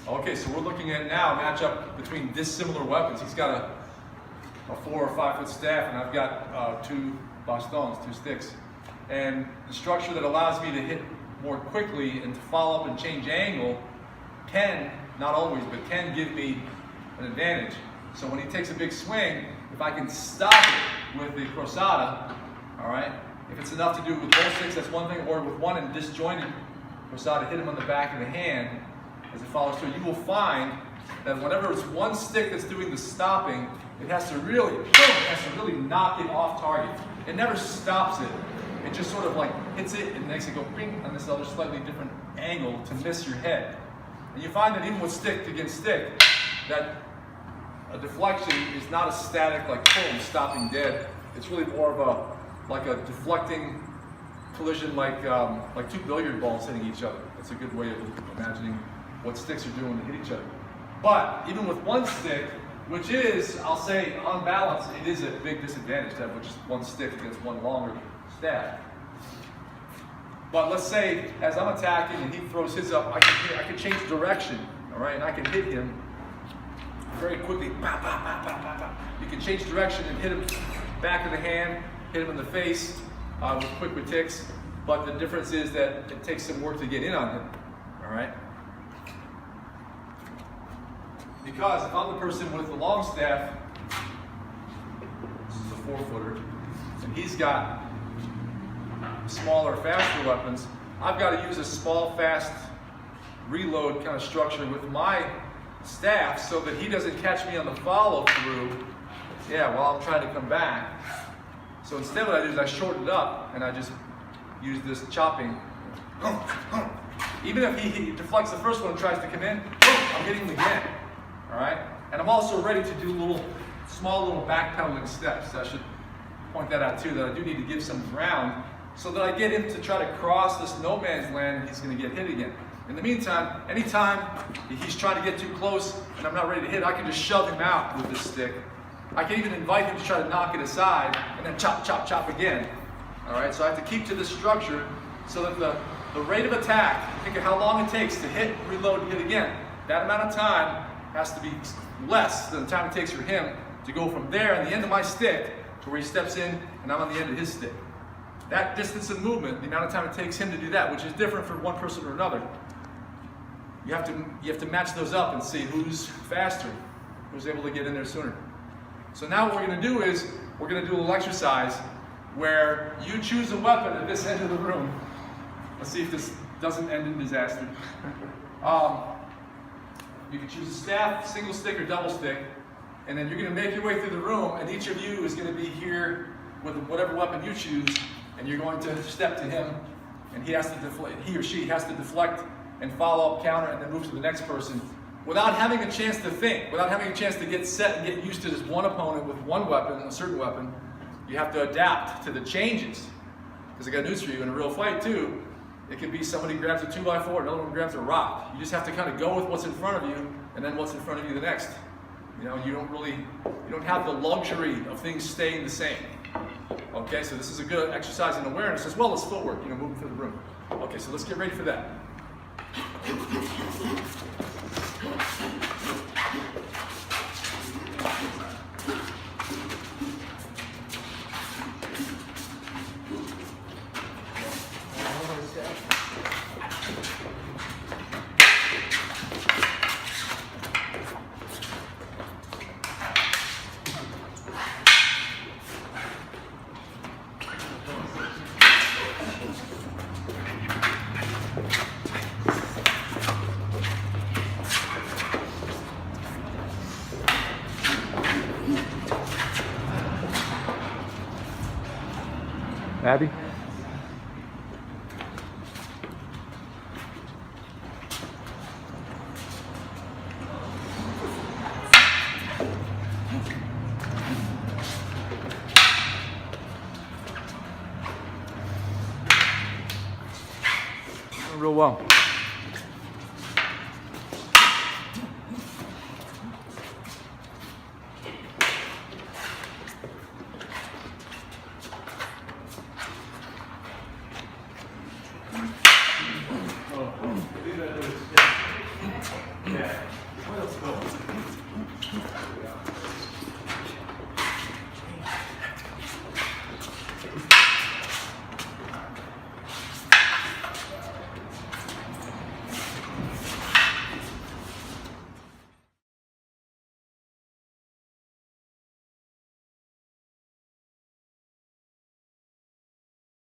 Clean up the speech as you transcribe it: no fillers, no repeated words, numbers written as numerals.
Okay, so we're looking at now a matchup between dissimilar weapons. He's got a 4 or 5 foot staff, and I've got 2 bastons, 2 sticks. And the structure that allows me to hit more quickly and to follow up and change angle can, not always, but can give me an advantage. So when he takes a big swing, if I can stop it with the crosata, all right, if it's enough to do it with both sticks, that's one thing, or with one and disjointed crosata, hit him on the back of the hand as it follows through, you will find that whenever it's one stick that's doing the stopping, it has to really, boom, it has to really knock it off target. It never stops it. It just sort of like hits it and makes it go ping on this other slightly different angle to miss your head. And you find that even with stick against stick, that a deflection is not a static like boom, stopping dead. It's really more of a deflecting collision like 2 billiard balls hitting each other. That's a good way of imagining what sticks are doing to hit each other. But even with one stick, which is, I'll say, on balance, it is a big disadvantage to have just one stick against one longer staff. But let's say, as I'm attacking and he throws his up, I can change direction, all right, and I can hit him very quickly. You can change direction and hit him back of the hand, hit him in the face with quick ticks. But the difference is that it takes some work to get in on him, all right? Because if I'm the person with the long staff, this is a 4-footer, and he's got smaller, faster weapons, I've got to use a small, fast reload kind of structure with my staff so that he doesn't catch me on the follow through, while I'm trying to come back. So instead what I do is I shorten it up and I just use this chopping. Even if he deflects the first one and tries to come in, I'm hitting him again. All right, and I'm also ready to do small little backpedaling steps. I should point that out too, that I do need to give some ground so that I get him to try to cross this no man's land and he's going to get hit again. In the meantime, anytime he's trying to get too close and I'm not ready to hit, I can just shove him out with this stick. I can even invite him to try to knock it aside and then chop, chop, chop again. All right, so I have to keep to this structure so that the rate of attack, think of how long it takes to hit, reload, hit again. That amount of time has to be less than the time it takes for him to go from there on the end of my stick to where he steps in and I'm on the end of his stick. That distance of movement, the amount of time it takes him to do that, which is different for one person or another, you have to match those up and see who's faster, who's able to get in there sooner. So now what we're going to do is we're going to do a little exercise where you choose a weapon at this end of the room. Let's see if this doesn't end in disaster. You can choose a staff, single stick, or double stick, and then you're going to make your way through the room, and each of you is going to be here with whatever weapon you choose, and you're going to step to him, and he or she has to deflect and follow up, counter, and then move to the next person without having a chance to think, without having a chance to get set and get used to this one opponent with one weapon, a certain weapon. You have to adapt to the changes. Because I got news for you, in a real fight too, it can be somebody grabs a 2x4, another one grabs a rock. You just have to kind of go with what's in front of you, and then what's in front of you the next. You know, you don't have the luxury of things staying the same. Okay, so this is a good exercise in awareness as well as footwork, moving through the room. Okay, so let's get ready for that. Abby? Real well.